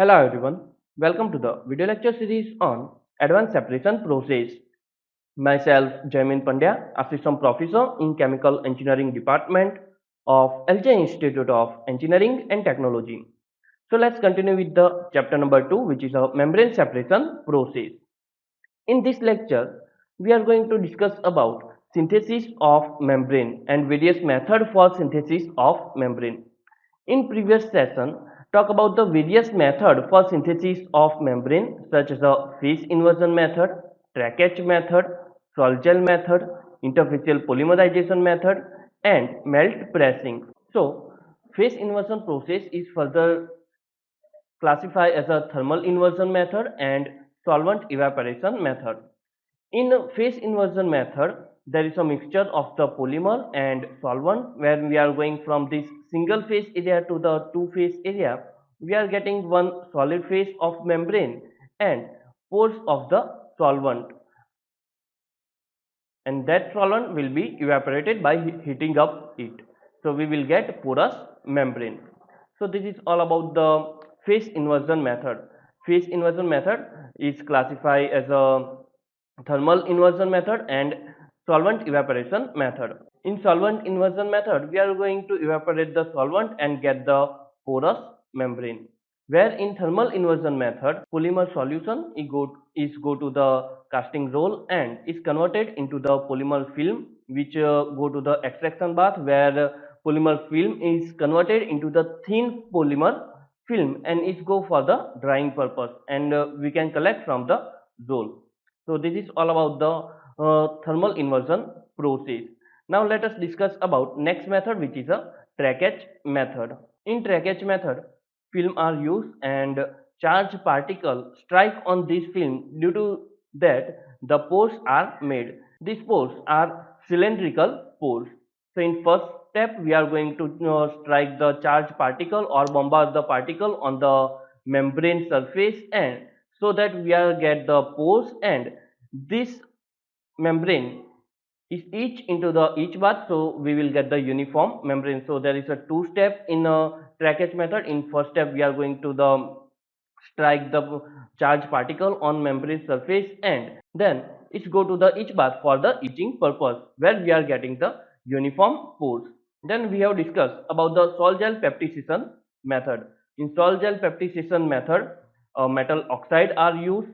Hello everyone, welcome to the video lecture series on Advanced Separation Process. Myself Jaimin Pandya, Assistant Professor in Chemical Engineering Department of LJIET Institute of Engineering and Technology. So let's continue with the chapter number 2, which is a membrane separation process. In this lecture, we are going to discuss about synthesis of membrane and various methods for synthesis of membrane. In previous session, talk about the various method for synthesis of membrane such as the phase inversion method, trackage method, sol gel method, interfacial polymerization method, and melt pressing. So, phase inversion process is further classified as a thermal inversion method and solvent evaporation method. In phase inversion method, there is a mixture of the polymer and solvent. When we are going from this single phase area to the two phase area, we are getting one solid phase of membrane and pores of the solvent, and that solvent will be evaporated by heating up it. So we will get porous membrane. So this is all about the phase inversion method. Phase inversion method is classified as a thermal inversion method and solvent evaporation method. In solvent inversion method, we are going to evaporate the solvent and get the porous membrane. Where in thermal inversion method, polymer solution is go to the casting roll and is converted into the polymer film, which go to the extraction bath, where polymer film is converted into the thin polymer film and is go for the drying purpose, and we can collect from the roll. So this is all about the thermal inversion process. Now let us discuss about next method, which is a trackage method. In trackage method, film are used and charged particles strike on this film. Due to that, the pores are made. These pores are cylindrical pores. So in first step, we are going to strike the charged particle or bombard the particle on the membrane surface, and so that we are get the pores, and this membrane is each into the each bath, so we will get the uniform membrane. So there is a two step in a trackage method. In first step, we are going to the strike the charged particle on membrane surface, and then it go to the each bath for the etching purpose, where we are getting the uniform pores. Then we have discussed about the sol gel peptization method. In sol gel peptization method, metal oxide are used,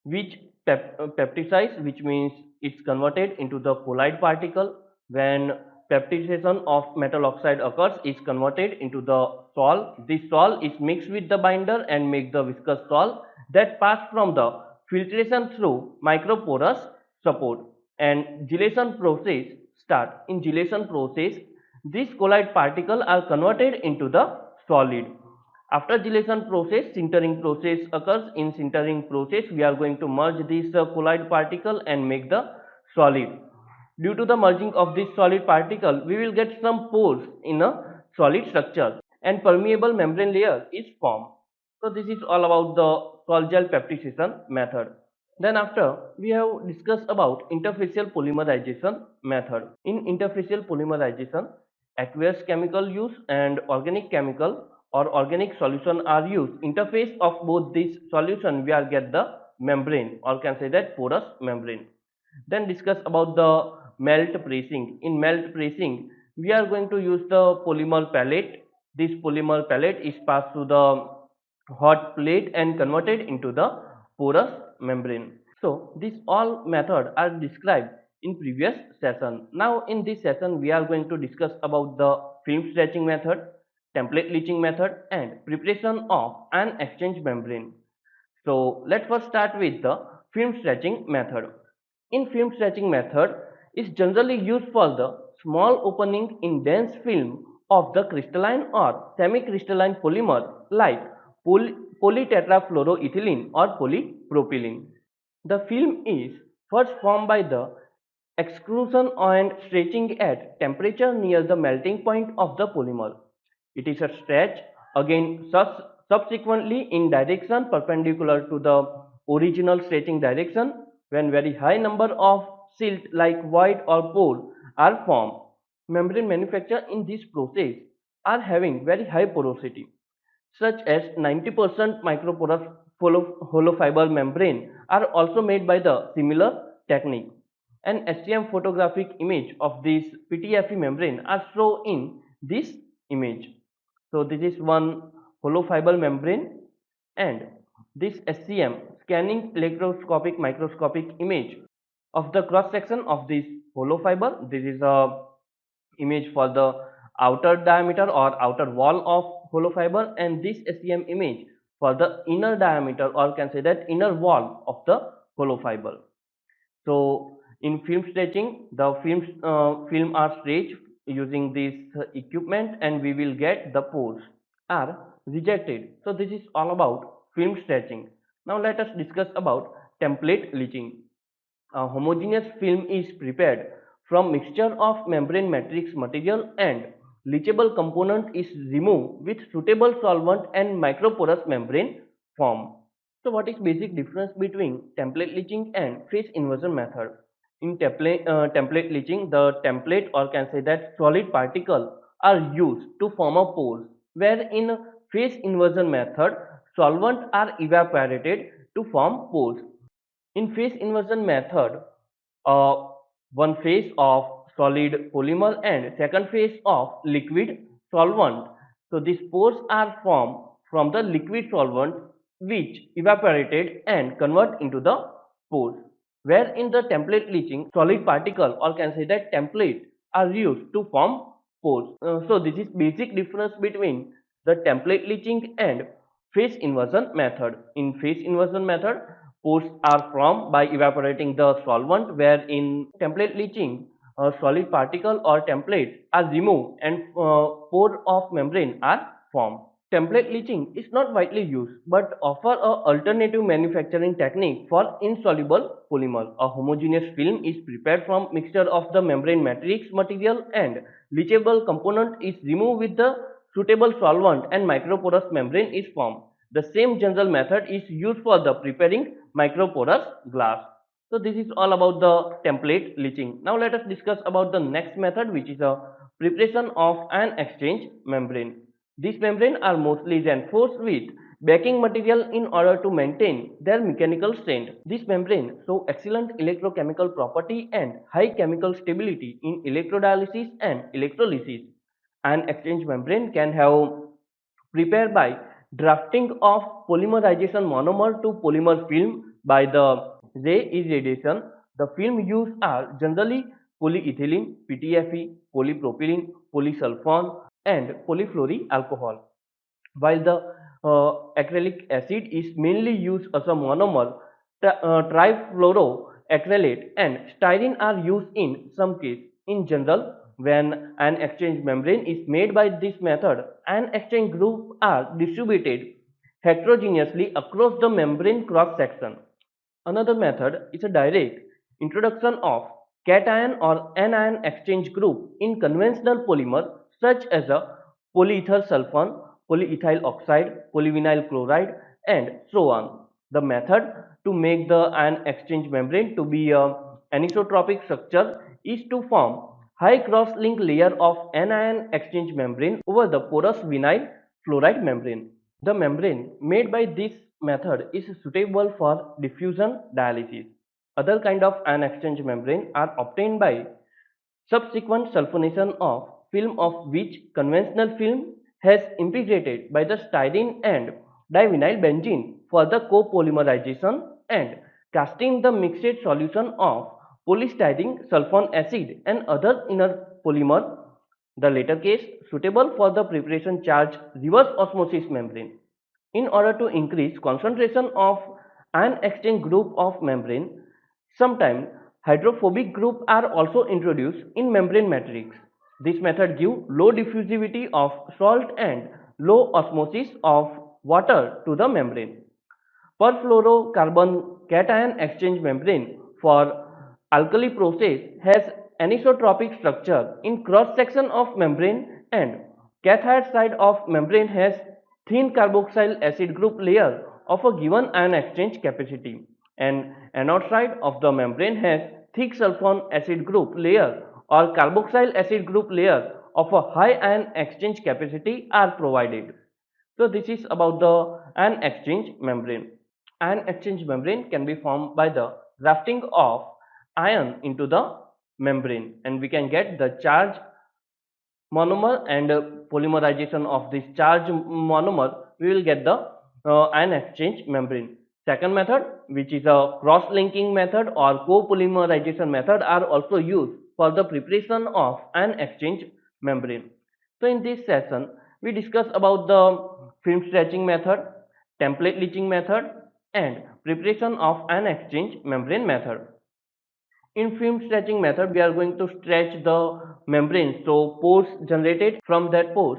which peptidize, which means it's converted into the colloid particle. When peptidization of metal oxide occurs, is converted into the sol. This sol is mixed with the binder and make the viscous sol that pass from the filtration through microporous support, and gelation process start. In gelation process, these colloid particles are converted into the solid. After gelation process, sintering process occurs. In sintering process, we are going to merge this colloid particle and make the solid. Due to the merging of this solid particle, we will get some pores in a solid structure, and permeable membrane layer is formed. So this is all about the sol gel peptization method. Then after, we have discussed about interfacial polymerization method. In interfacial polymerization, aqueous chemical use and organic chemical or organic solution are used. Interface of both these solution, we are get the membrane, or can say that porous membrane. Then discuss about the melt pressing. In melt pressing, we are going to use the polymer pellet. This polymer pellet is passed through the hot plate and converted into the porous membrane. So these all methods are described in previous session. Now in this session, we are going to discuss about the film stretching method, template leaching method, and preparation of an exchange membrane. So let's first start with the film stretching method. In film stretching method, is generally used for the small opening in dense film of the crystalline or semi-crystalline polymer like polytetrafluoroethylene or polypropylene. The film is first formed by the extrusion and stretching at temperature near the melting point of the polymer. It is a stretch again subsequently in direction perpendicular to the original stretching direction when very high number of silt like void or pore are formed. Membrane manufacture in this process are having very high porosity. such as 90% microporous hollow fiber membrane are also made by the similar technique. An STM photographic image of this PTFE membrane are shown in this image. So this is one hollow fiber membrane, and this SCM scanning electroscopic microscopic image of the cross section of this hollow fiber. This is a image for the outer diameter or outer wall of hollow fiber, and this SCM image for the inner diameter, or can say that inner wall of the hollow fiber. So in film stretching, the film are stretched using this equipment, and we will get the pores are rejected. So this is all about film stretching. Now let us discuss about template leaching. A homogeneous film is prepared from mixture of membrane matrix material, and leachable component is removed with suitable solvent and microporous membrane form. So what is basic difference between template leaching and phase inversion method? In template leaching, the template, or can say that solid particle, are used to form a pore, where in phase inversion method solvent are evaporated to form pores. In phase inversion method, uh, one phase of solid polymer and second phase of liquid solvent. So these pores are formed from the liquid solvent which evaporated and convert into the pores. Where in the template leaching, solid particle, or can say that template, are used to form pores. So this is basic difference between the template leaching and phase inversion method. In phase inversion method, pores are formed by evaporating the solvent, where in template leaching, solid particle or templates are removed and pore of membrane are formed. Template leaching is not widely used but offer a alternative manufacturing technique for insoluble polymer. A homogeneous film is prepared from mixture of the membrane matrix material, and leachable component is removed with the suitable solvent and microporous membrane is formed. The same general method is used for the preparing microporous glass. So this is all about the template leaching. Now let us discuss about the next method, which is a preparation of an exchange membrane. These membranes are mostly reinforced with backing material in order to maintain their mechanical strength. These membranes show excellent electrochemical property and high chemical stability in electrodialysis and electrolysis. An exchange membrane can have prepared by drafting of polymerization monomer to polymer film by the Ray irradiation. The film used are generally polyethylene, PTFE, polypropylene, polysulfone, and polyfluoroalcohol, while the acrylic acid is mainly used as a monomer. Trifluoroacrylate and styrene are used in some cases. In general, when an exchange membrane is made by this method, an exchange group are distributed heterogeneously across the membrane cross section. Another method is a direct introduction of cation or anion exchange group in conventional polymer such as a polyether sulfone, polyethyl oxide, polyvinyl chloride, and so on. The method to make the anion exchange membrane to be a anisotropic structure is to form high cross-link layer of anion exchange membrane over the porous vinyl fluoride membrane. The membrane made by this method is suitable for diffusion dialysis. Other kind of anion exchange membrane are obtained by subsequent sulfonation of film, of which conventional film has integrated by the styrene and divinyl benzene for the copolymerization, and casting the mixed solution of polystyrene sulfonic acid and other inner polymer, the latter case suitable for the preparation charge reverse osmosis membrane. In order to increase concentration of an exchange group of membrane, sometimes hydrophobic group are also introduced in membrane matrix. This method gives low diffusivity of salt and low osmosis of water to the membrane. Perfluorocarbon cation exchange membrane for alkali process has anisotropic structure in cross section of membrane, and cathode side of membrane has thin carboxyl acid group layer of a given ion exchange capacity, and anode side of the membrane has thick sulfonic acid group layer or carboxyl acid group layer of a high ion exchange capacity are provided. So this is about the ion exchange membrane. Ion exchange membrane can be formed by the grafting of ion into the membrane, and we can get the charge monomer and polymerization of this charge monomer, we will get the ion exchange membrane. Second method, which is a cross linking method or copolymerization method, are also used for the preparation of ion exchange membrane. So in this session we discuss about the film stretching method, template leaching method, and preparation of ion exchange membrane method. In film stretching method, we are going to stretch the membrane, so pores generated from that pores.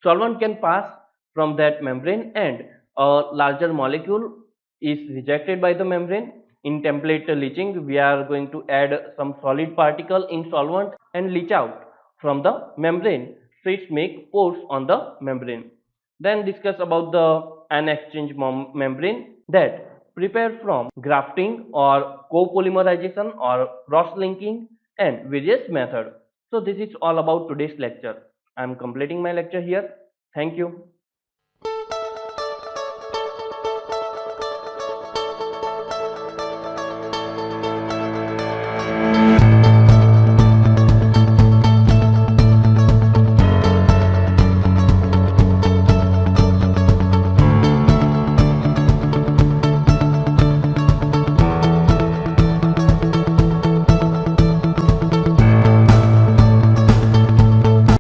Solvent can pass from that membrane and a larger molecule is rejected by the membrane. In template leaching, we are going to add some solid particle in solvent and leach out from the membrane. So it make pores on the membrane. Then discuss about the ion exchange membrane that prepare from grafting or copolymerization or cross-linking and various methods. So this is all about today's lecture. I am completing my lecture here. Thank you.